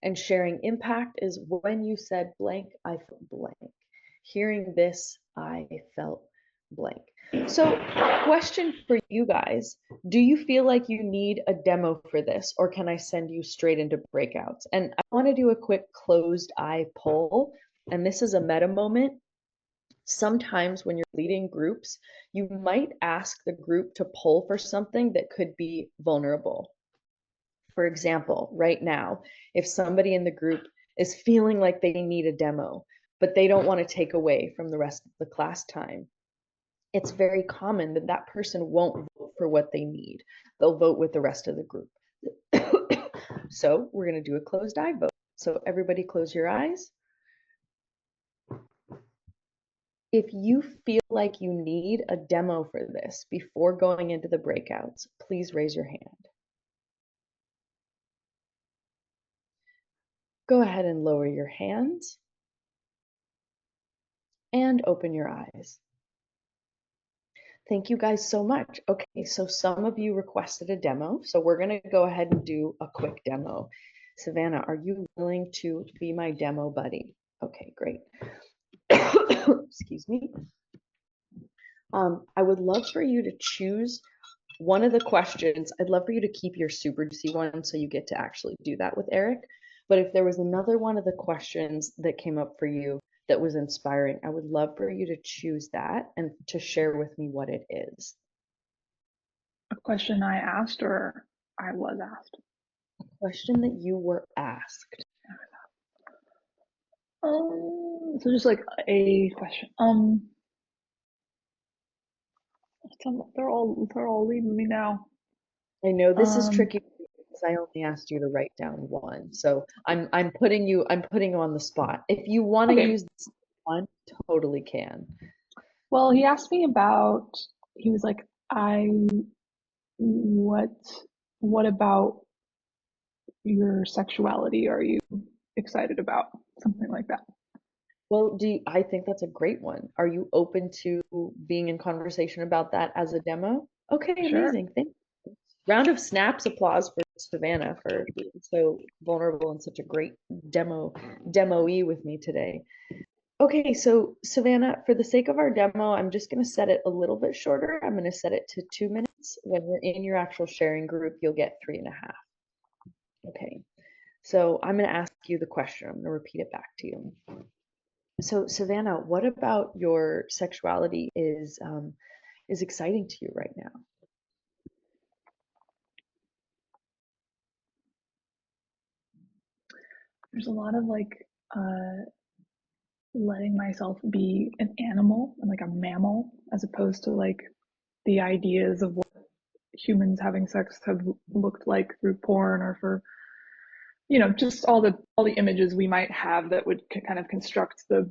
And sharing impact is when you said blank, I felt blank. Hearing this, I felt blank. So question for you guys, do you feel like you need a demo for this, or can I send you straight into breakouts? And I want to do a quick closed eye poll, and this is a meta moment. Sometimes when you're leading groups, you might ask the group to poll for something that could be vulnerable. For example, right now, if somebody in the group is feeling like they need a demo, but they don't want to take away from the rest of the class time, it's very common that that person won't vote for what they need. They'll vote with the rest of the group. So we're going to do a closed eye vote. So everybody close your eyes. If you feel like you need a demo for this before going into the breakouts, please raise your hand. Go ahead and lower your hands and open your eyes. Thank you guys so much. Okay, so some of you requested a demo, so we're going to go ahead and do a quick demo. Savannah, are you willing to be my demo buddy? Okay, great. Excuse me. I would love for you to choose one of the questions. I'd love for you to keep your Super Juicy one so you get to actually do that with Eric. But if there was another one of the questions that came up for you that was inspiring, I would love for you to choose that and to share with me what it is. A question I asked or I was asked? A question that you were asked. So just like a question. They're all leaving me now. I know this is tricky because I only asked you to write down one. So I'm putting you on the spot. If you want to use this one, totally can. Well, he asked me about, he was like, what about your sexuality? Are you excited about, something like that. Well, I think that's a great one. Are you open to being in conversation about that as a demo? Okay, Sure. amazing. Thank you. Round of snaps applause for Savannah for being so vulnerable and such a great demo-y with me today. Okay, so Savannah, for the sake of our demo, I'm just going to set it a little bit shorter. I'm going to set it to 2 minutes. When we're in your actual sharing group, you'll get 3.5. Okay, so I'm going to ask you the question. I'm going to repeat it back to you. So Savannah, what about your sexuality is exciting to you right now? There's a lot of like letting myself be an animal and like a mammal, as opposed to like the ideas of what humans having sex have looked like through porn, or for, you know, just all the images we might have that would kind of construct the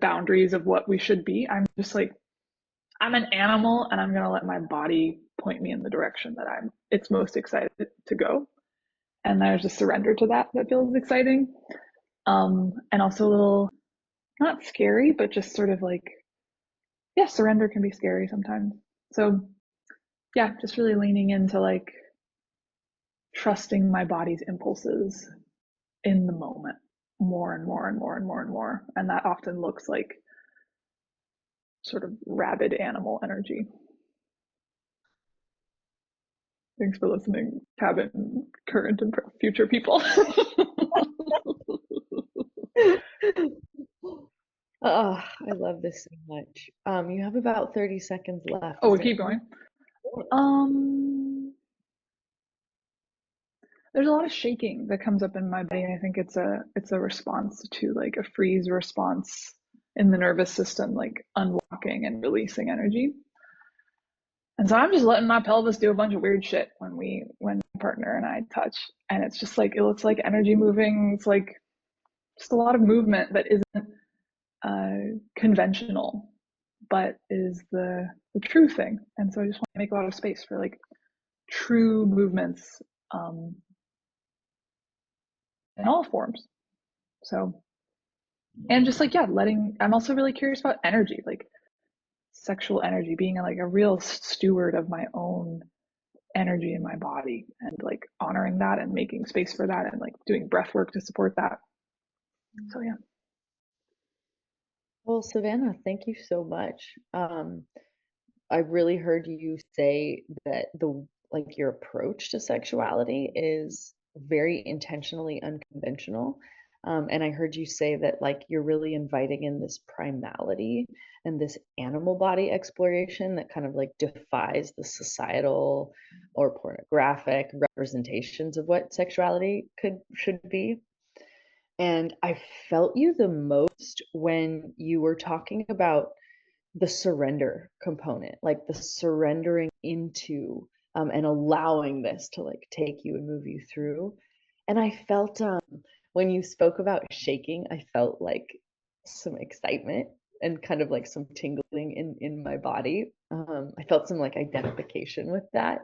boundaries of what we should be. I'm just like, I'm an animal, and I'm gonna let my body point me in the direction that it's most excited to go. And there's a surrender to that feels exciting. And also a little, not scary, but just sort of like, yeah, surrender can be scary sometimes. So yeah, just really leaning into like trusting my body's impulses in the moment more and more and more and more and more. And that often looks like sort of rabid animal energy. Thanks for listening, cabin, current and future people. Oh, I love this so much. You have about 30 seconds left. Oh, Is we there keep going. There's a lot of shaking that comes up in my body. I think it's a response to like a freeze response in the nervous system, like unlocking and releasing energy. And so I'm just letting my pelvis do a bunch of weird shit when my partner and I touch. And it's just like, it looks like energy moving. It's like just a lot of movement that isn't conventional, but is the true thing. And so I just want to make a lot of space for like true movements in all forms. So, and just like, yeah, I'm also really curious about energy, like sexual energy, being like a real steward of my own energy in my body, and like honoring that and making space for that, and like doing breath work to support that. So yeah. Well, Savannah, thank you so much. I really heard you say that your approach to sexuality is very intentionally unconventional. And I heard you say that like you're really inviting in this primality and this animal body exploration that kind of like defies the societal or pornographic representations of what sexuality should be. And I felt you the most when you were talking about the surrender component, like the surrendering into and allowing this to like take you and move you through. And I felt when you spoke about shaking, I felt like some excitement and kind of like some tingling in my body. I felt some like identification with that.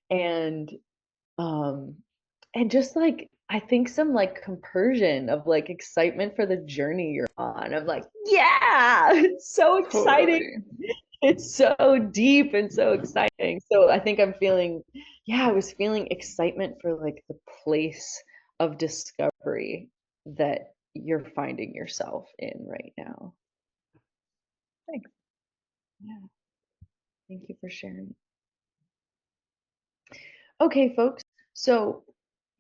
And um and just like I think some like compersion of like excitement for the journey you're on. Of like, yeah, it's so exciting. Totally. It's so deep and so exciting. So I think I was feeling excitement for like the place of discovery that you're finding yourself in right now. Thanks. Yeah. Thank you for sharing. Okay, folks. So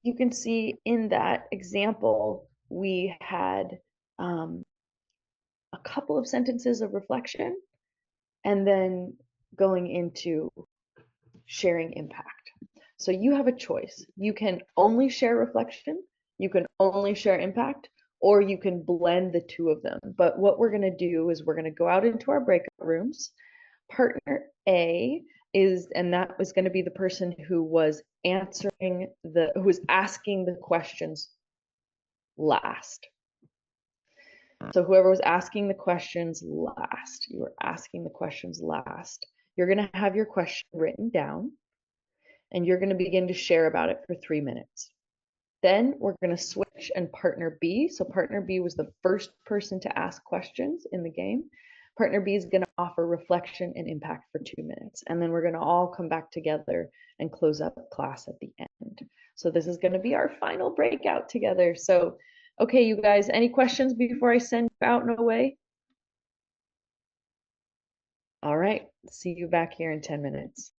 you can see in that example, we had a couple of sentences of reflection and then going into sharing impact. So you have a choice. You can only share reflection, you can only share impact, or you can blend the two of them. But what we're going to do is we're going to go out into our breakout rooms. Partner A and that was going to be the person who was who was asking the questions last. So whoever was asking the questions last, you were asking the questions last. You're going to have your question written down and you're going to begin to share about it for 3 minutes. Then we're going to switch and partner B. So partner B was the first person to ask questions in the game. Partner B is going to offer reflection and impact for 2 minutes. And then we're going to all come back together and close up class at the end. So this is going to be our final breakout together. So, okay, you guys, any questions before I send you out and away? All right, see you back here in 10 minutes.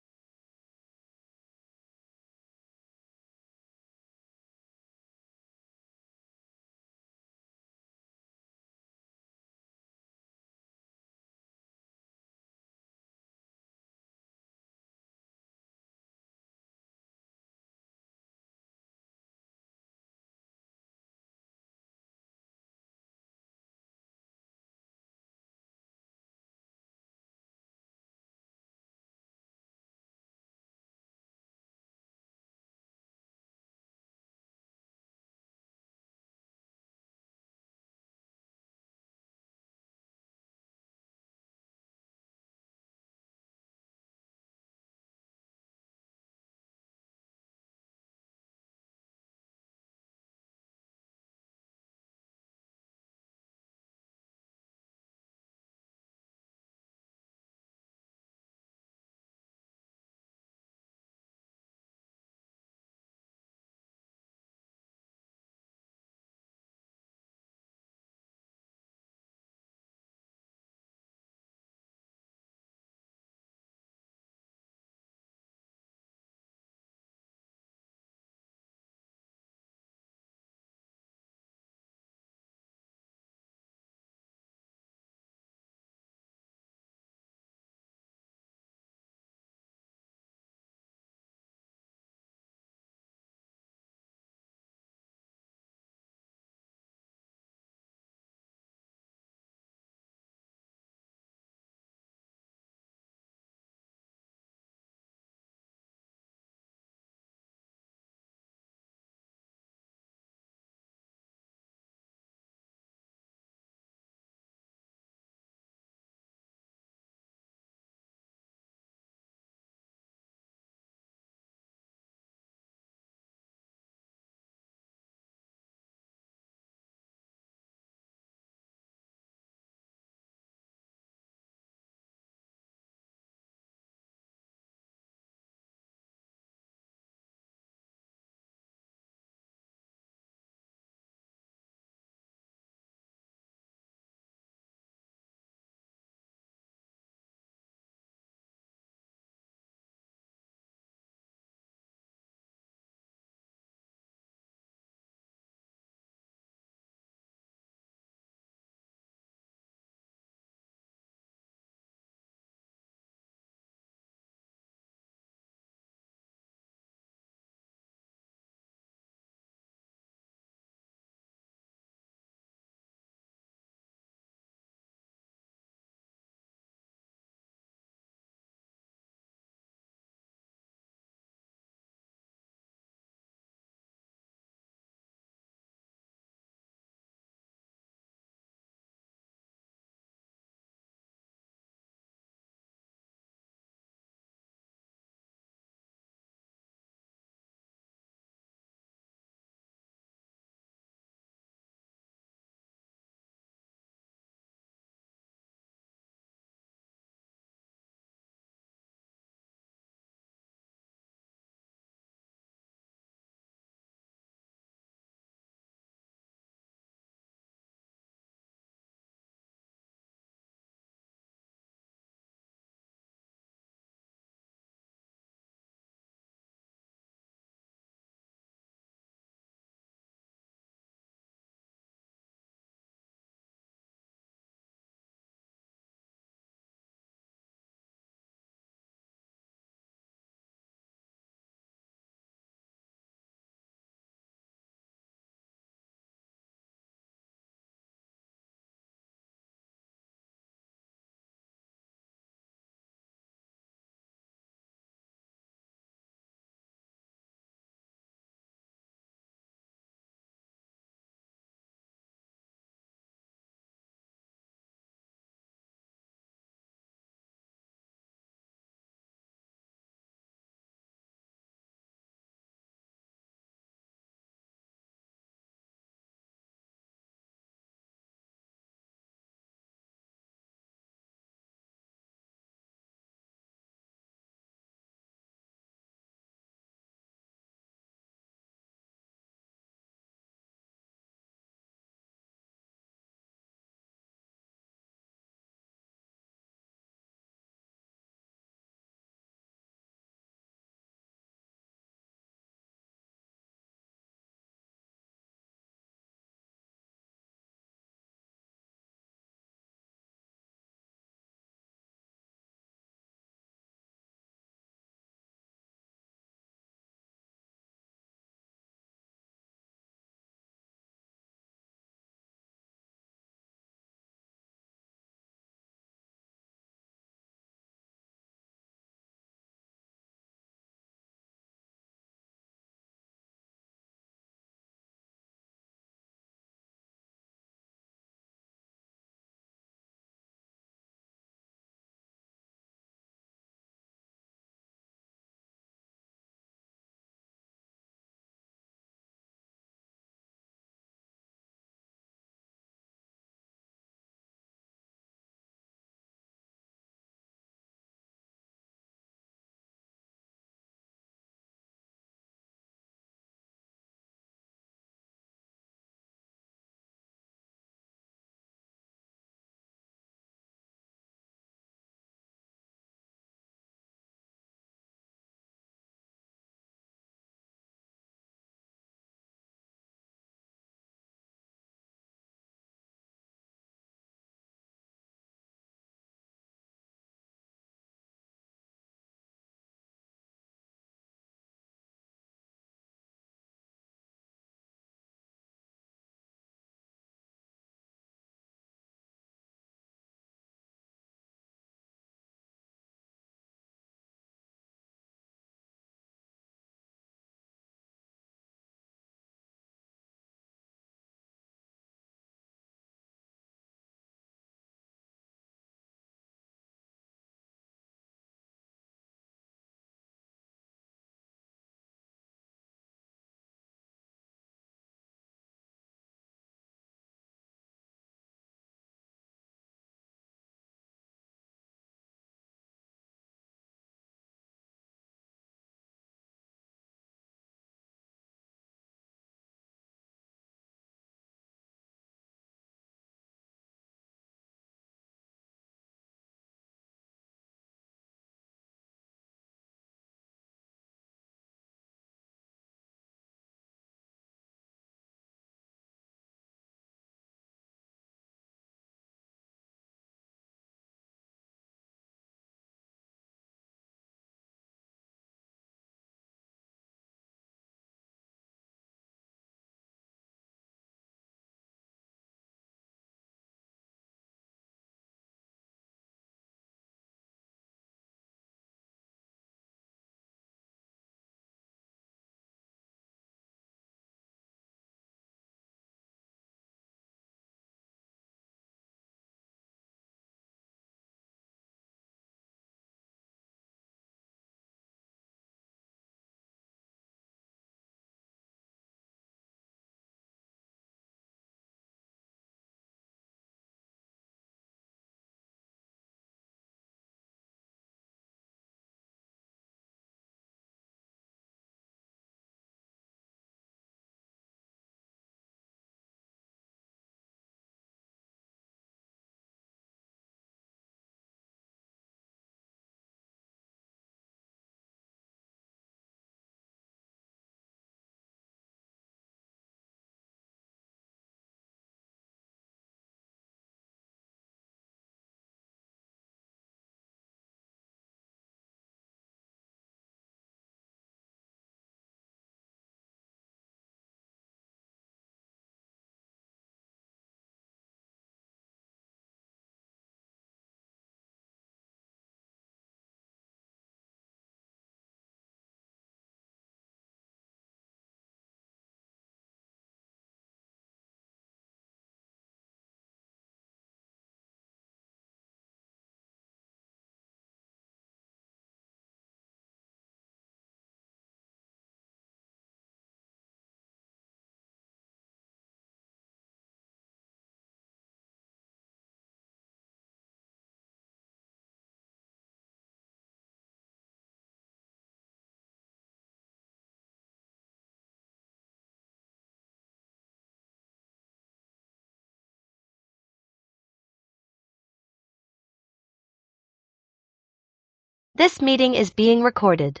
This meeting is being recorded.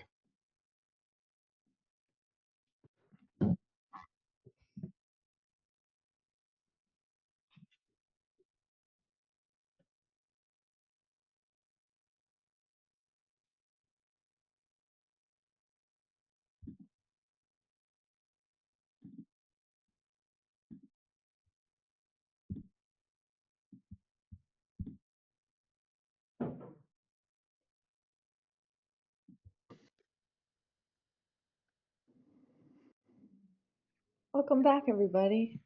Welcome back, everybody.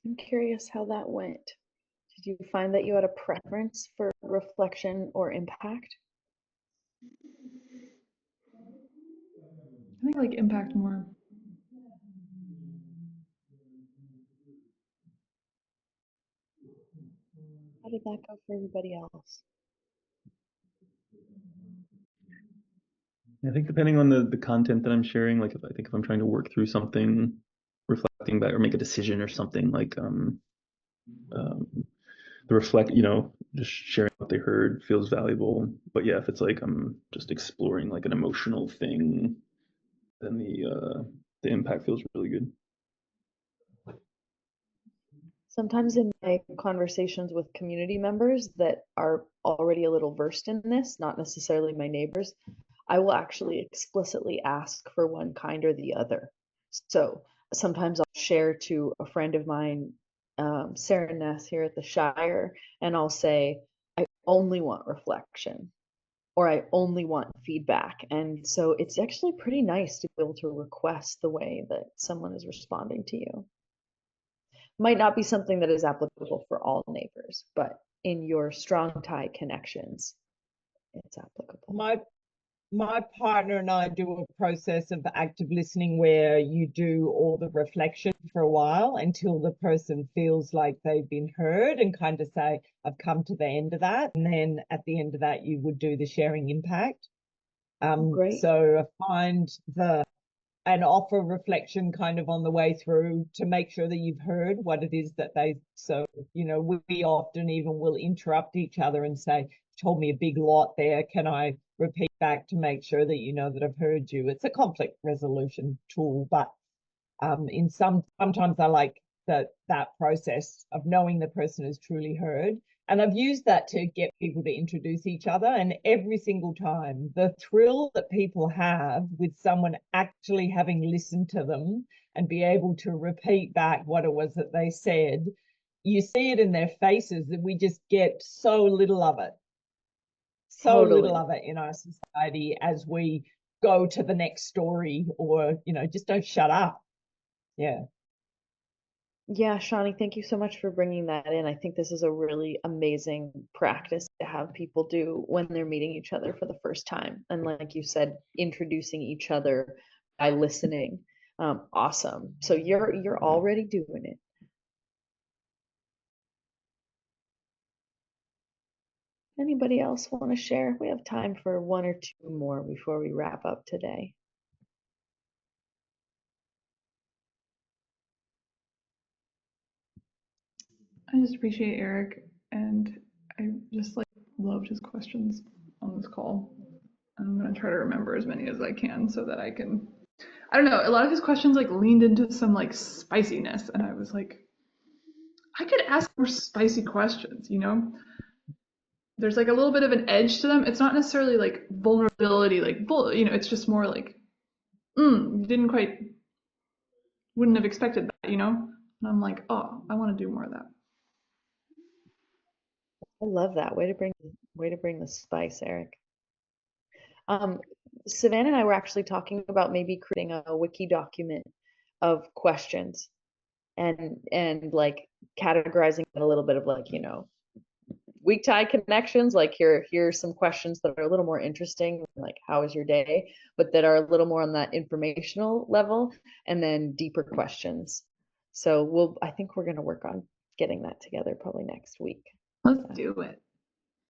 I'm curious how that went. Did you find that you had a preference for reflection or impact? I think like impact more. How did that go for everybody else? I think depending on the content that I'm sharing, like if I'm trying to work through something, reflecting back or make a decision or something, like the reflect, just sharing what they heard feels valuable. But yeah, if it's like I'm just exploring like an emotional thing, then the impact feels really good. Sometimes in my conversations with community members that are already a little versed in this, not necessarily my neighbors, I will actually explicitly ask for one kind or the other. So sometimes I'll share to a friend of mine, Sarah Ness here at the Shire, and I'll say, I only want reflection or I only want feedback. And so it's actually pretty nice to be able to request the way that someone is responding to you. Might not be something that is applicable for all neighbors, but in your strong tie connections, it's applicable. My partner and I do a process of active listening where you do all the reflection for a while until the person feels like they've been heard and kind of say, I've come to the end of that. And then at the end of that, you would do the sharing impact. Great. So I find and offer reflection kind of on the way through to make sure that you've heard what it is that we often even will interrupt each other and say, told me a big lot there. Can I repeat back to make sure that you know that I've heard you? It's a conflict resolution tool, but sometimes I like that process of knowing the person is truly heard. And I've used that to get people to introduce each other. And every single time, the thrill that people have with someone actually having listened to them and be able to repeat back what it was that they said, you see it in their faces that we just get so little of it. So little of it in our society as we go to the next story or, just don't shut up. Yeah. Yeah, Shawnee, thank you so much for bringing that in. I think this is a really amazing practice to have people do when they're meeting each other for the first time. And like you said, introducing each other by listening. Awesome. So you're already doing it. Anybody else want to share? We have time for one or two more before we wrap up today. I just appreciate Eric, and I just loved his questions on this call. I'm gonna try to remember as many as I can so that I can. I don't know. A lot of his questions leaned into some spiciness, and I was like, I could ask more spicy questions. There's a little bit of an edge to them. It's not necessarily vulnerability, it's just more you didn't quite, wouldn't have expected that, And I'm like, oh, I want to do more of that. I love that. Way to bring the spice, Eric. Savannah and I were actually talking about maybe creating a wiki document of questions and categorizing it a little bit of weak tie connections. Here's some questions that are a little more interesting, like how was your day, but that are a little more on that informational level, and then deeper questions. So I think we're gonna work on getting that together probably next week. Let's do it.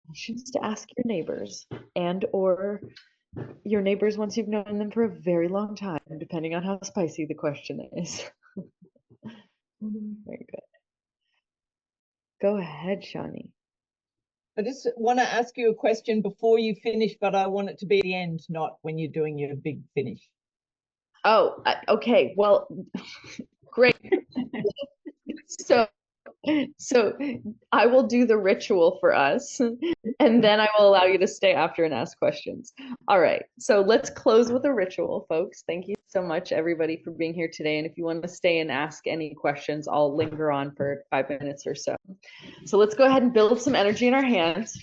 Questions to ask your neighbors and or your neighbors once you've known them for a very long time, depending on how spicy the question is. Very good. Go ahead, Shawnee. I just want to ask you a question before you finish, but I want it to be at the end, not when you're doing your big finish. Oh, okay. Well, great. So, so I will do the ritual for us, and then I will allow you to stay after and ask questions. All right. So let's close with a ritual, folks. Thank you so much, everybody, for being here today. And if you want to stay and ask any questions, I'll linger on for 5 minutes or so. So let's go ahead and build some energy in our hands.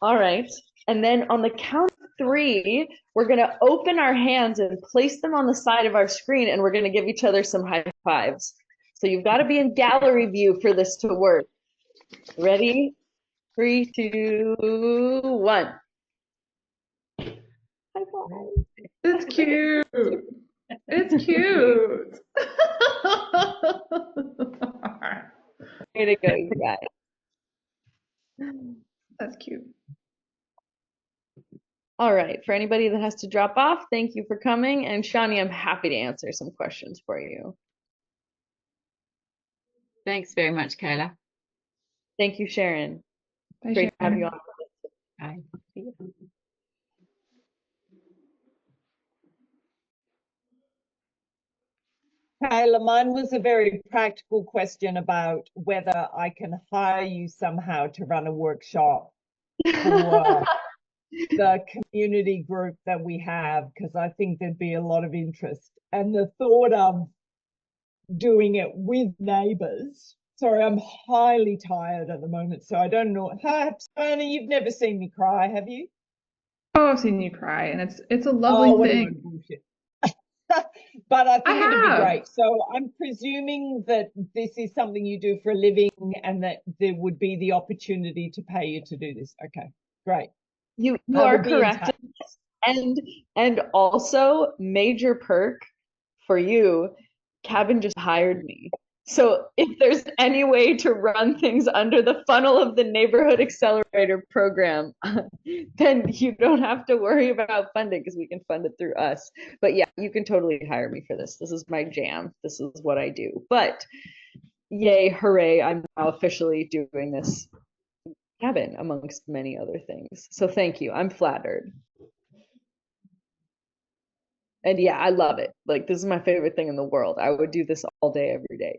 All right. And then on the count of 3, we're going to open our hands and place them on the side of our screen, and we're going to give each other some high fives. So you've got to be in gallery view for this to work. Ready? 3, 2, 1. High five. It's cute. It's cute. Way to go, you guys. That's cute. All right. For anybody that has to drop off, thank you for coming. And Shawnee, I'm happy to answer some questions for you. Thanks very much, Kayla. Thank you, Sharon. Bye, Great to have Sharon. you on. Bye. See you. Kayla, mine was a very practical question about whether I can hire you somehow to run a workshop for the community group that we have, because I think there'd be a lot of interest. And the thought of doing it with neighbors. Sorry, I'm highly tired at the moment, so I don't know. Perhaps, Anna, you've never seen me cry, have you? Oh, I've seen you cry, and it's a lovely what a thing. load of bullshit. But I think it'd be have. great. So I'm presuming that this is something you do for a living and that there would be the opportunity to pay you to do this. Okay, great. You I are will be in correct. touch. And also major perk for you, Cabin just hired me. So if there's any way to run things under the funnel of the Neighborhood Accelerator program, then you don't have to worry about funding because we can fund it through us. But yeah, you can totally hire me for this. This is my jam. This is what I do. But yay, hooray, I'm now officially doing this cabin amongst many other things. So thank you. I'm flattered. And yeah, I love it. Like, this is my favorite thing in the world. I would do this all day, every day.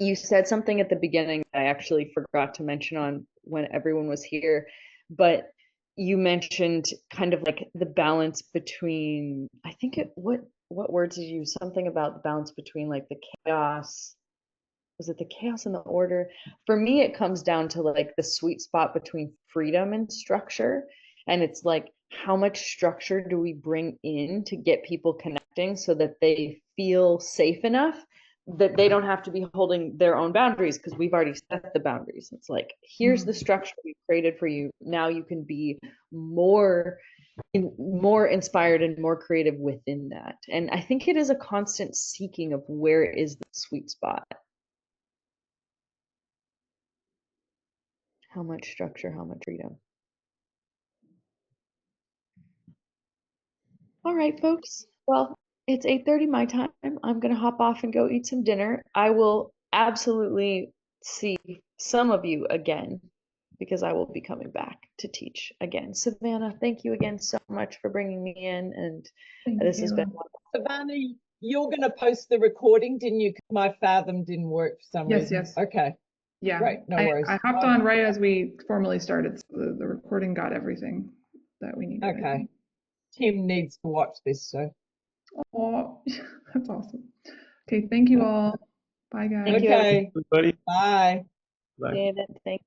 You said something at the beginning that I actually forgot to mention on when everyone was here, but you mentioned kind of like the balance between, I think what words did you use? Something about the balance between like the chaos. Was it the chaos and the order? For me, it comes down to like the sweet spot between freedom and structure. And it's like, how much structure do we bring in to get people connecting so that they feel safe enough that they don't have to be holding their own boundaries because we've already set the boundaries. It's like, here's the structure we created for you. Now you can be more inspired and more creative within that. And I think it is a constant seeking of where is the sweet spot. How much structure, how much freedom. All right, folks. Well, it's 8:30 my time. I'm going to hop off and go eat some dinner. I will absolutely see some of you again because I will be coming back to teach again. Savannah, thank you again so much for bringing me in. And this has been wonderful. Savannah, you're going to post the recording, didn't you? My Fathom didn't work for some reason. Yes. Okay. Yeah. Right. No worries. I hopped on right as we formally started. So the recording got everything that we needed. Okay. Tim needs to watch this, so. Oh, that's awesome. Okay, thank you all. Bye, guys. Thank you, Okay. Everybody. Bye. Bye. David. Thank